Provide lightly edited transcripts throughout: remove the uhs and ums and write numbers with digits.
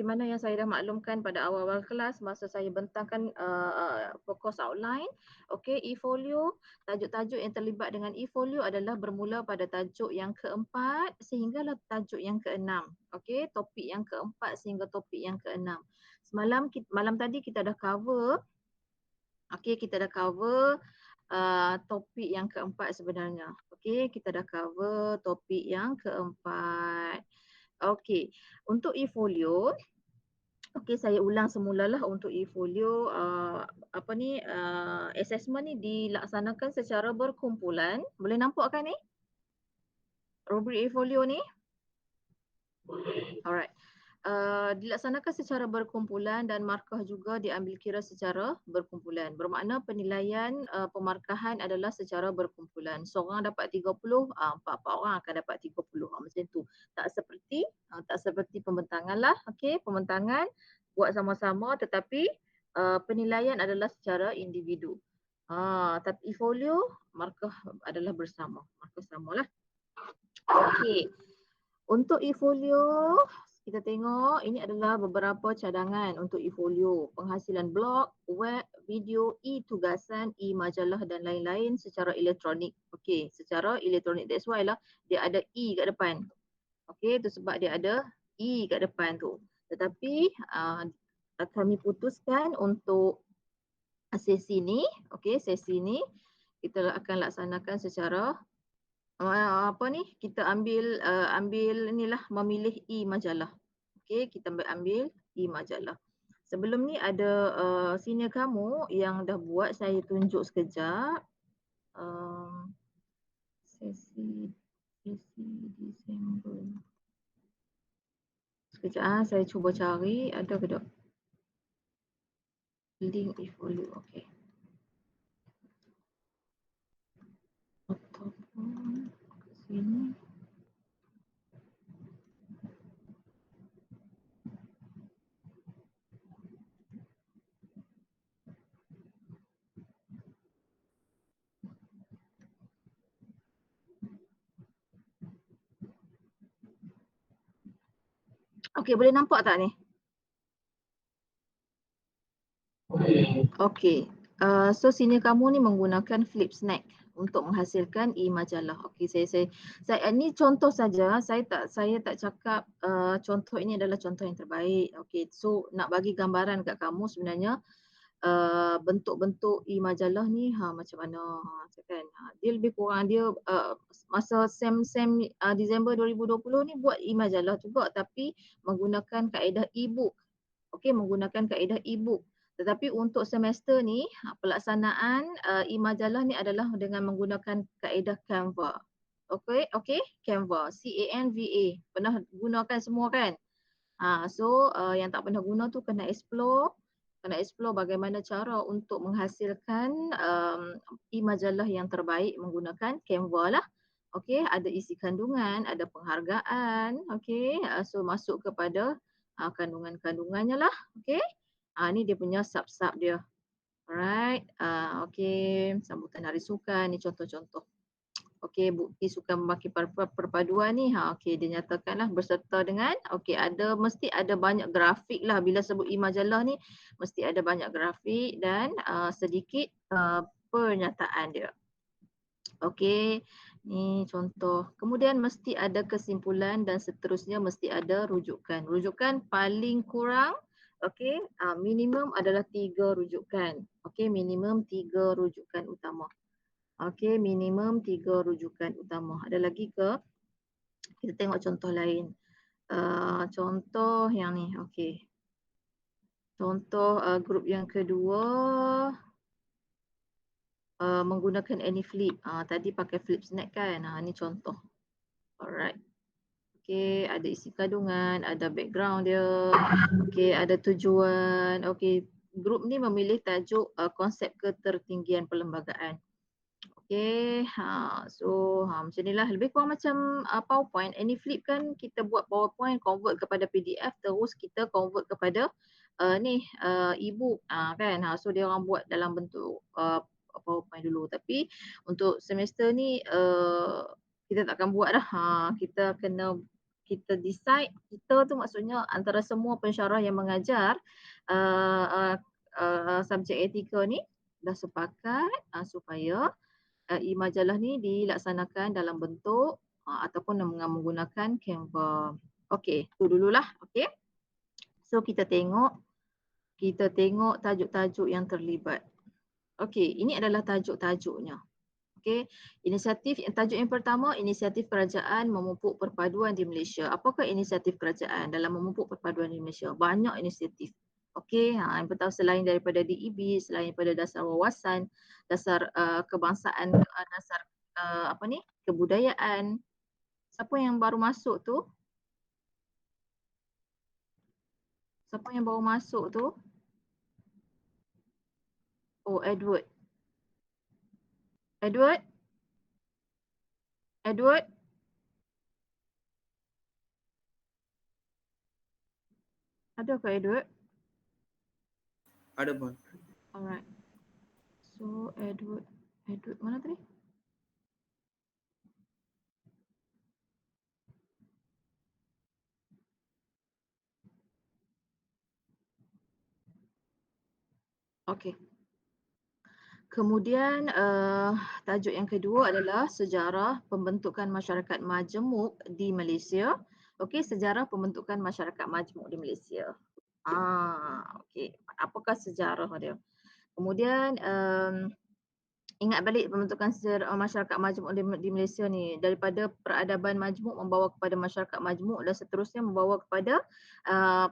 seperti mana yang saya dah maklumkan pada awal-awal kelas masa saya bentangkan course outline. Okey, e-folio, tajuk-tajuk yang terlibat dengan e-folio adalah bermula pada tajuk yang keempat sehinggalah tajuk yang keenam. Okey, topik yang keempat sehingga topik yang keenam. Malam tadi kita dah cover, kita dah cover topik yang keempat sebenarnya. Okey, kita dah cover topik yang keempat. Okey, untuk e-folio, saya ulang semulalah untuk e-folio, assessment ni dilaksanakan secara berkumpulan. Boleh nampak kan ni? Rubrik e-folio ni? Alright. Dilaksanakan secara berkumpulan dan markah juga diambil kira secara berkumpulan. Bermakna penilaian pemarkahan adalah secara berkumpulan. Seorang dapat 30, 4 orang akan dapat 30. Macam tu. Tak seperti pembentangan lah. Okey, pembentangan buat sama-sama tetapi penilaian adalah secara individu. Tapi e-folio markah adalah bersama. Markah samalah. Okey. Untuk e-folio, kita tengok ini adalah beberapa cadangan untuk e-folio. Penghasilan blog, web, video, e-tugasan, e-majalah dan lain-lain secara elektronik. Okey, secara elektronik. That's why lah dia ada e kat depan. Okey, itu sebab dia ada e kat depan tu. Tetapi kami putuskan untuk sesi ni, sesi ni kita akan laksanakan secara kita ambil inilah memilih e-majalah. Okey, kita ambil e-majalah. Sebelum ni ada senior kamu yang dah buat, saya tunjuk sekejap. Sesi Disember. Sekejap saya cuba cari ada ke tak? Link e-folio, okey. Ataupun ke sini. Okey, boleh nampak tak ni? Okey. So senior kamu ni menggunakan Flipsnack untuk menghasilkan e-majalah. Okey, saya ni contoh saja. Saya tak cakap contoh ini adalah contoh yang terbaik. Okey, so nak bagi gambaran kat kamu sebenarnya bentuk-bentuk e-majalah ni macam mana kan. Dia lebih kurang dia masa sem Disember 2020 ni buat e-majalah juga tapi menggunakan kaedah e-book. Okey, menggunakan kaedah e-book. Tetapi untuk semester ni pelaksanaan e-majalah ni adalah dengan menggunakan kaedah Canva. Okey, Canva, C-A-N-V-A. Pernah gunakan semua kan? So yang tak pernah guna tu kena explore bagaimana cara untuk menghasilkan e-majalah yang terbaik menggunakan Canva lah. Okey, ada isi kandungan, ada penghargaan, okey. So masuk kepada kandungan-kandungannya lah, okey. Ni dia punya sub-sub dia. Alright, okey, sambutan hari sukan ni contoh-contoh. Okey, bukti sukan membaki perpaduan ni, okey, dia nyatakanlah berserta dengan, okey, mesti ada banyak grafik lah. Bila sebut e-majalah ni mesti ada banyak grafik dan sedikit pernyataan dia. Okey, ni contoh. Kemudian mesti ada kesimpulan dan seterusnya mesti ada rujukan. Rujukan paling kurang, okey, minimum adalah 3 rujukan. Okey, minimum 3 rujukan utama. Okey, minimum 3 rujukan utama. Ada lagi ke? Kita tengok contoh lain. Contoh yang ni, okey. Contoh grup yang kedua, menggunakan AnyFlip. Tadi pakai Flipsnack kan. Ni contoh. Alright. Okey, ada isi kandungan, ada background dia. Okey, ada tujuan. Okey, grup ni memilih tajuk konsep ketertinggian perlembagaan. Okey, so macam ni lah. Lebih kurang macam PowerPoint. AnyFlip kan kita buat PowerPoint, convert kepada PDF, terus kita convert kepada e-book kan. So dia orang buat dalam bentuk PowerPoint dulu. Tapi untuk semester ni kita takkan buat dah. Kita kita decide, kita tu maksudnya antara semua pensyarah yang mengajar uh, uh, subjek etika ni dah sepakat supaya e-majalah ni dilaksanakan dalam bentuk ataupun menggunakan Canva. Okey, tu dululah. Okey. So kita tengok tajuk-tajuk yang terlibat. Okey, ini adalah tajuk-tajuknya. Okey, tajuk yang pertama, inisiatif kerajaan memupuk perpaduan di Malaysia. Apakah inisiatif kerajaan dalam memupuk perpaduan di Malaysia? Banyak inisiatif. Okey, yang pertama selain daripada DEB, selain daripada dasar wawasan, dasar kebangsaan, dasar apa ni? Kebudayaan. Siapa yang baru masuk tu? Siapa yang baru masuk tu? Oh, Edward. Edward? Edward? Ada ke Edward? Ada pun. Alright. So, Edward mana tadi? Okey. Kemudian tajuk yang kedua adalah sejarah pembentukan masyarakat majmuk di Malaysia. Okey, sejarah pembentukan masyarakat majmuk di Malaysia. Okey. Apakah sejarah dia? Kemudian ingat balik pembentukan sejarah masyarakat majmuk di Malaysia ni, daripada peradaban majmuk membawa kepada masyarakat majmuk dan seterusnya membawa kepada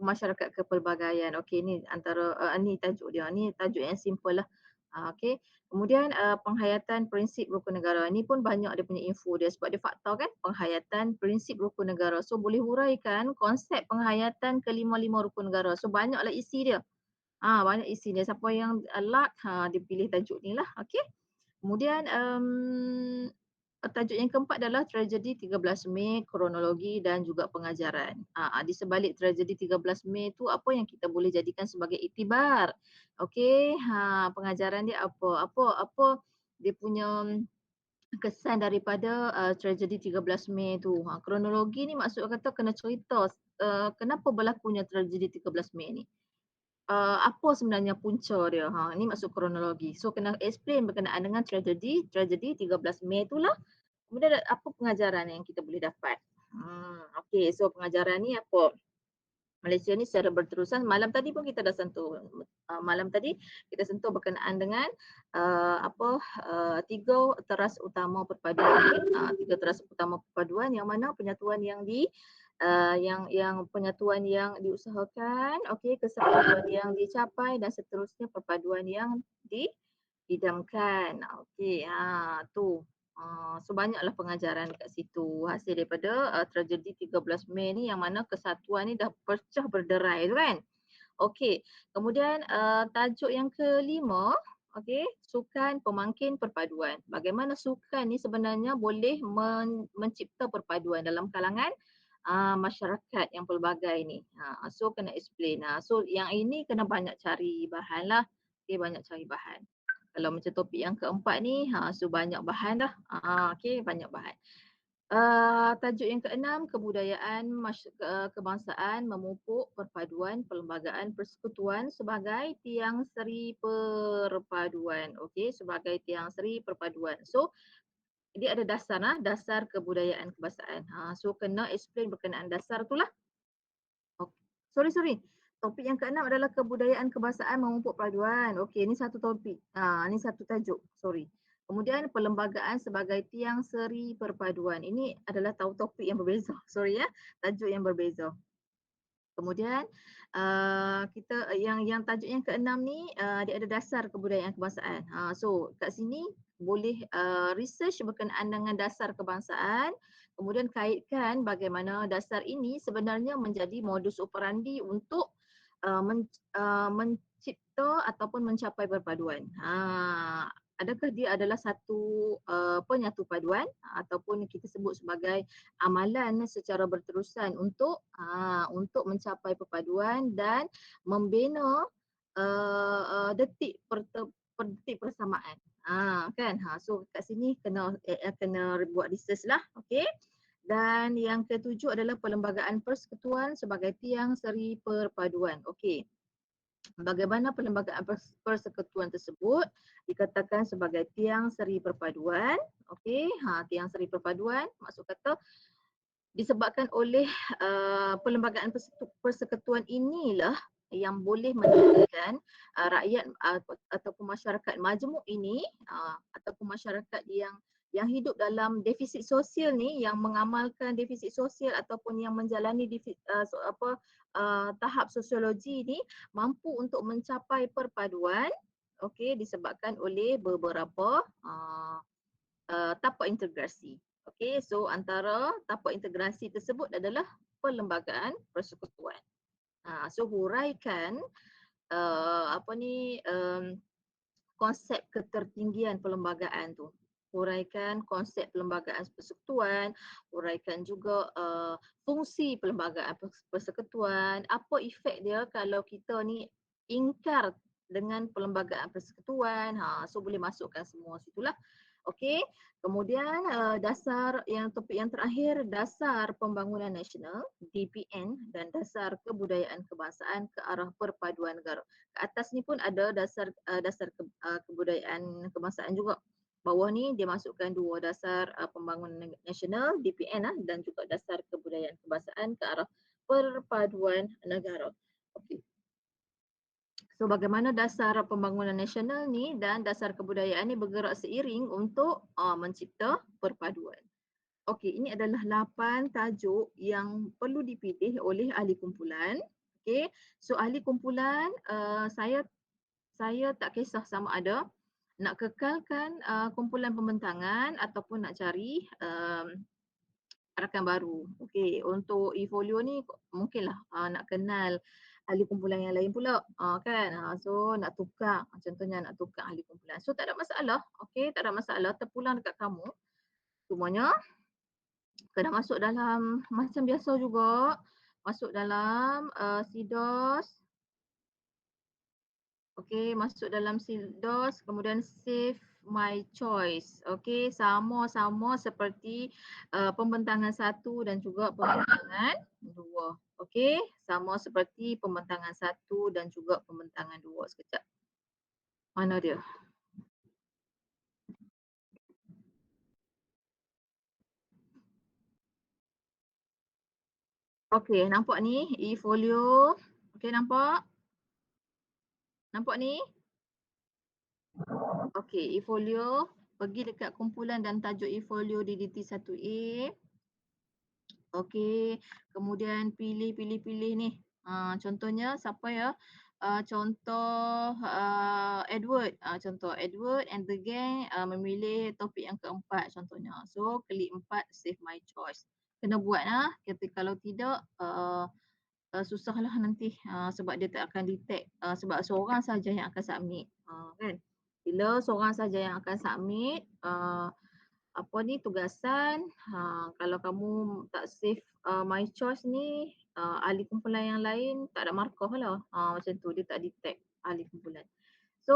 masyarakat kepelbagaian. Okey, ni antara ni tajuk dia. Ni tajuk yang simple lah. Okey. Kemudian penghayatan prinsip rukun negara. Ni pun banyak dia punya info dia sebab dia fakta kan, penghayatan prinsip rukun negara. So boleh huraikan konsep penghayatan kelima-lima rukun negara. So banyaklah isi dia. Banyak isi dia. Siapa yang luck dia pilih tajuk ni lah. Okey. Kemudian tajuk yang keempat adalah tragedi 13 Mei, kronologi dan juga pengajaran. Di sebalik tragedi 13 Mei tu apa yang kita boleh jadikan sebagai iktibar. Okey, pengajaran dia apa? Apa dia punya kesan daripada tragedi 13 Mei tu. Kronologi ni maksud kata kena cerita kenapa berlakunya tragedi 13 Mei ni. Apa sebenarnya punca dia. Ni maksud kronologi. So kena explain berkenaan dengan tragedi 13 Mei itulah. Kemudian apa pengajaran yang kita boleh dapat. Okey, so pengajaran ni apa? Malaysia ni secara berterusan, malam tadi pun kita dah sentuh. Malam tadi kita sentuh berkenaan dengan tiga teras utama perpaduan. Tiga teras utama perpaduan yang mana penyatuan yang penyatuan yang diusahakan, okey, kesatuan yang dicapai dan seterusnya perpaduan yang diidamkan. Okey, tu. So banyaklah pengajaran dekat situ hasil daripada tragedi 13 Mei ni yang mana kesatuan ni dah pecah berderai tu kan. Okey, kemudian tajuk yang kelima, okey, sukan pemangkin perpaduan. Bagaimana sukan ni sebenarnya boleh mencipta perpaduan dalam kalangan masyarakat yang pelbagai ni. So kena explain. So yang ini kena banyak cari bahan lah. Okey, banyak cari bahan. Kalau macam topik yang keempat ni, so banyak bahan dah. Okey, banyak bahan. Tajuk yang keenam, kebudayaan kebangsaan memupuk perpaduan perlembagaan persekutuan sebagai tiang seri perpaduan. Okey, sebagai tiang seri perpaduan. So, dia ada dasar dasar kebudayaan kebangsaan. So kena explain berkenaan dasar tu lah. Sorry. Topik yang keenam adalah kebudayaan kebangsaan memupuk perpaduan. Okey, ni satu topik. Ni satu tajuk. Sorry. Kemudian perlembagaan sebagai tiang seri perpaduan. Ini adalah topik yang berbeza. Sorry ya, tajuk yang berbeza. Kemudian kita yang tajuk yang keenam ni dia ada dasar kebudayaan kebangsaan. So kat sini boleh research berkenaan dengan dasar kebangsaan, kemudian kaitkan bagaimana dasar ini sebenarnya menjadi modus operandi untuk mencipta ataupun mencapai perpaduan. Adakah dia adalah satu penyatu paduan ataupun kita sebut sebagai amalan secara berterusan untuk mencapai perpaduan dan membina detik persamaan. Kan? So kat sini kena buat research lah. Okey. Dan yang ketujuh adalah perlembagaan persekutuan sebagai tiang seri perpaduan. Okey. Bagaimana perlembagaan persekutuan tersebut dikatakan sebagai tiang seri perpaduan. Okey, tiang seri perpaduan maksud kata disebabkan oleh perlembagaan persekutuan inilah yang boleh menjadikan rakyat ataupun masyarakat majmuk ini ataupun masyarakat yang hidup dalam defisit sosial ni, yang mengamalkan defisit sosial ataupun yang menjalani tahap sosiologi ni mampu untuk mencapai perpaduan, okey, disebabkan oleh beberapa tapak integrasi. Okey, so antara tapak integrasi tersebut adalah perlembagaan persekutuan. So huraikan konsep ketertinggian perlembagaan tu. Huraikan konsep perlembagaan persekutuan, huraikan juga fungsi perlembagaan persekutuan, apa efek dia kalau kita ni ingkar dengan perlembagaan persekutuan. So boleh masukkan semua situlah. Okey, kemudian topik yang terakhir, dasar pembangunan nasional DPN dan dasar kebudayaan kebangsaan ke arah perpaduan negara. Ke atas ni pun ada dasar kebudayaan kebangsaan juga. Bawah ni dia masukkan dua, dasar pembangunan nasional DPN dan juga dasar kebudayaan kebangsaan ke arah perpaduan negara. Okey. So bagaimana dasar pembangunan nasional ni dan dasar kebudayaan ni bergerak seiring untuk mencipta perpaduan. Okey, ini adalah 8 tajuk yang perlu dipilih oleh ahli kumpulan. Okey, so ahli kumpulan saya tak kisah sama ada nak kekalkan kumpulan pembentangan ataupun nak cari rakan baru. Okey, untuk e-folio ni mungkinlah nak kenal ahli kumpulan yang lain pula, kan. So nak tukar, contohnya nak tukar ahli kumpulan. So tak ada masalah, okey, tak ada masalah, terpulang dekat kamu. Cumanya kena masuk dalam macam biasa juga, masuk dalam SIDOS. Okey, masuk dalam SIDOS, kemudian save my choice. Okey, sama-sama seperti pembentangan 1 dan juga pembentangan 2. Okey, sama seperti pembentangan 1 dan juga pembentangan 2. Sekejap. Mana dia? Okey, nampak ni e-folio. Okey, nampak? Nampak ni? Okey, e-folio. Pergi dekat kumpulan dan tajuk e-folio DDT 1A. Okey, kemudian pilih ni. Contohnya siapa ya? Contoh Edward. Contoh Edward and the gang memilih topik yang keempat contohnya. So klik 4 save my choice. Kena buat kalau tidak susahlah nanti sebab dia tak akan detect sebab seorang saja yang akan submit kan. Bila seorang saja yang akan submit tugasan, kalau kamu tak save my choice ni, ahli kumpulan yang lain tak ada markah lah. Macam tu, dia tak detect ahli kumpulan. So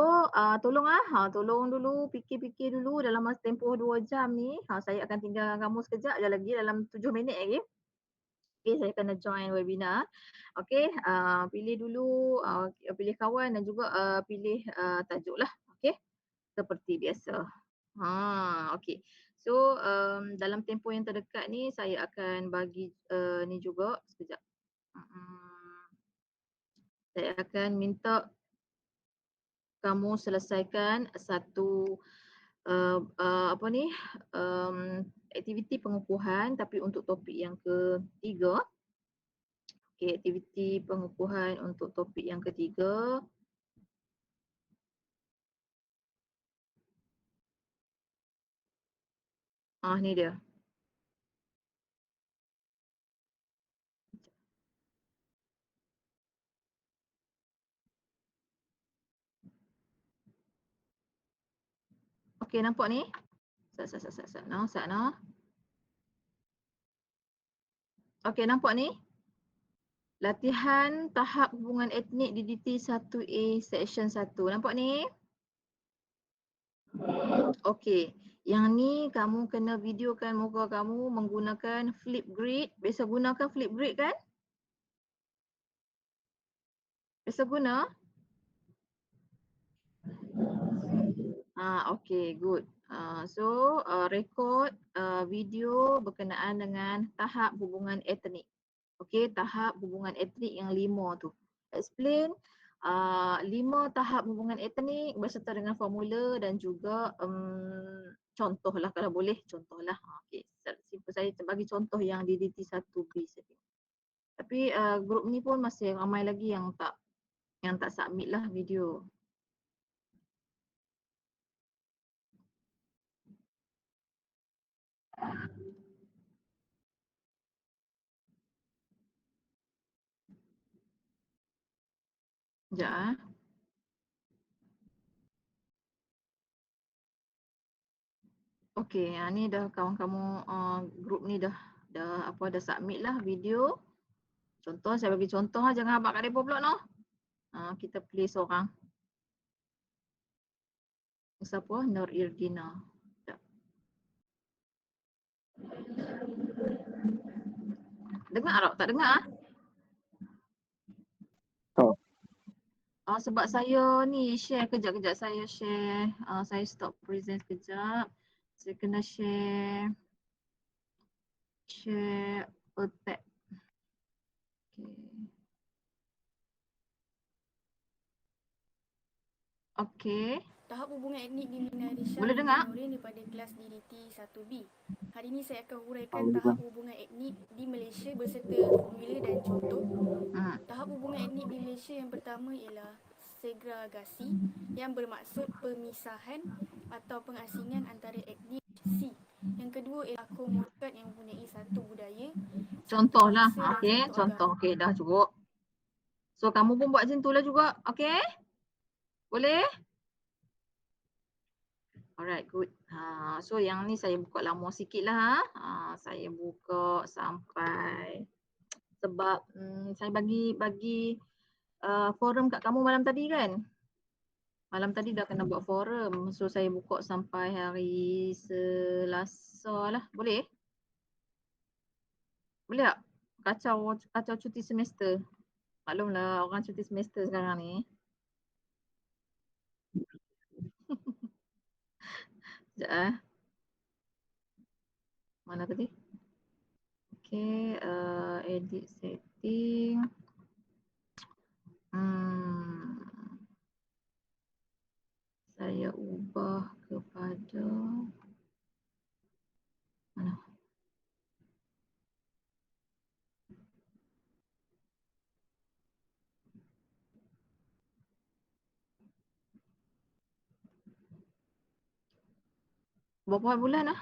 tolong dulu fikir-fikir dulu dalam masa tempoh 2 jam ni. Saya akan tinggalkan kamu sekejap je lagi, dalam 7 minit lagi. Okay, saya kena join webinar. Okay, pilih dulu, pilih kawan dan juga pilih tajuk lah. Okay, seperti biasa. Okey. So dalam tempoh yang terdekat ni saya akan bagi ni juga sekejap. Saya akan minta kamu selesaikan satu aktiviti pengukuhan tapi untuk topik yang ketiga. Okey, aktiviti pengukuhan untuk topik yang ketiga. Ni dia. Okey, nampak ni? Sat. Okey, nampak ni? Latihan tahap hubungan etnik DDT 1A Section 1. Nampak ni? Okey. Yang ni kamu kena videokan muka kamu menggunakan Flipgrid. Biasa gunakan Flipgrid kan? Biasa guna? Okay, good. Record video berkenaan dengan tahap hubungan etnik. Okay, tahap hubungan etnik yang 5 tu. Explain 5 tahap hubungan etnik berserta dengan formula dan juga contoh lah kalau boleh, contoh lah. Okay, simple saya bagi contoh yang DDT 1B saja. Tapi grup ni pun masih ramai lagi yang tak submit lah video. Sekejap. Okey, ni dah kawan kamu grup ni dah submit lah video. Contoh saya bagi contoh lah, jangan habaq kat depa pula noh. Kita pilih seorang. Siapa? Nur Irdina. Dengar tak? Tak dengar ah? Sebab saya ni share kejap-kejap saya share. Saya stop present kejap. Saya kena share a tab. Okay. Okay. Tahap hubungan etnik di Malaysia. Boleh dengar? Nurin daripada kelas DDT 1B. Hari ini saya akan huraikan tahap hubungan etnik di Malaysia berserta formula dan contoh. Tahap hubungan etnik di Malaysia yang pertama ialah segregasi yang bermaksud pemisahan atau pengasingan antara etnik C. Yang kedua ialah komunitas yang mempunyai satu budaya, satu Contohlah. bangsa dan Okey, satu contoh. agama. Okey, dah cukup. So kamu pun buat macam tu lah juga. Okey? Boleh? Alright, good. So yang ni saya buka lama sikit lah. Saya buka sampai sebab saya bagi forum kat kamu malam tadi kan? Malam tadi dah kena buat forum. So saya buka sampai hari Selasa lah. Boleh? Boleh tak? Kacau cuti semester. Maklumlah orang cuti semester sekarang ni. Sekejap. Mana tadi? Okay, edit setting. Saya ubah kepada mana? Berapa bulan lah?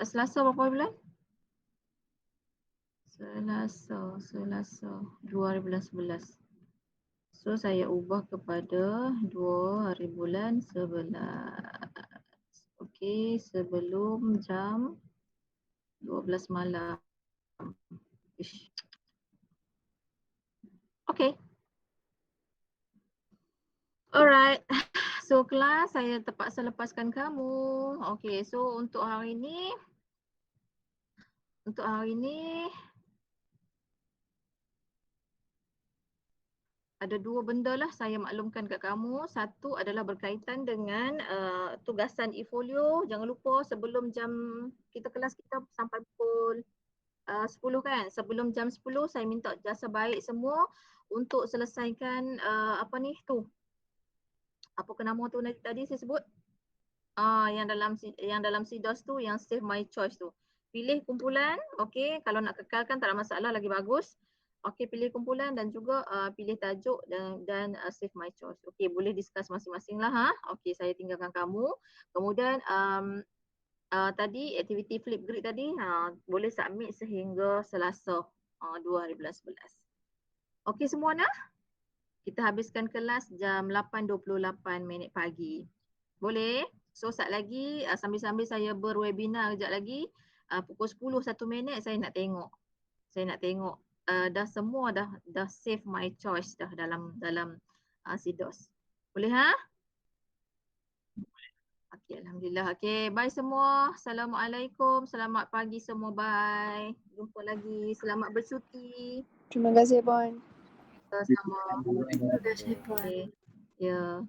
Selasa berapa bulan? Selasa 2011. So saya ubah kepada 2 hari bulan 11. Okey, sebelum jam 12 malam. Ish. Okey. Alright. So kelas saya terpaksa lepaskan kamu. Okey, so untuk hari ni ada 2 benda lah saya maklumkan kat kamu. Satu adalah berkaitan dengan tugasan e-folio. Jangan lupa sebelum jam kita kelas kita sampai pukul 10 kan. Sebelum jam 10 saya minta jasa baik semua untuk selesaikan apa ni tu. Apa ke nama tu tadi saya sebut? Yang dalam SIDOS tu, yang save my choice tu. Pilih kumpulan, okey, kalau nak kekalkan tak ada masalah, lagi bagus. Okey, pilih kumpulan dan juga pilih tajuk dan save my choice. Okey, boleh discuss masing-masing lah ha. Okey, saya tinggalkan kamu. Kemudian tadi aktiviti Flipgrid tadi boleh submit sehingga Selasa 2011. Okey semua nak? Kita habiskan kelas jam 8.28 pagi. Boleh? So saat lagi sambil-sambil saya berwebinar kejap lagi pukul 10 1 minit saya nak tengok. Dah semua dah save my choice dah dalam SIDOS. Boleh ha? Okey, alhamdulillah. Okey, bye semua. Assalamualaikum. Selamat pagi semua. Bye. Jumpa lagi. Selamat bercuti. Terima kasih, Puan. Sama-sama. Terima kasih, Puan. Okey. Ya.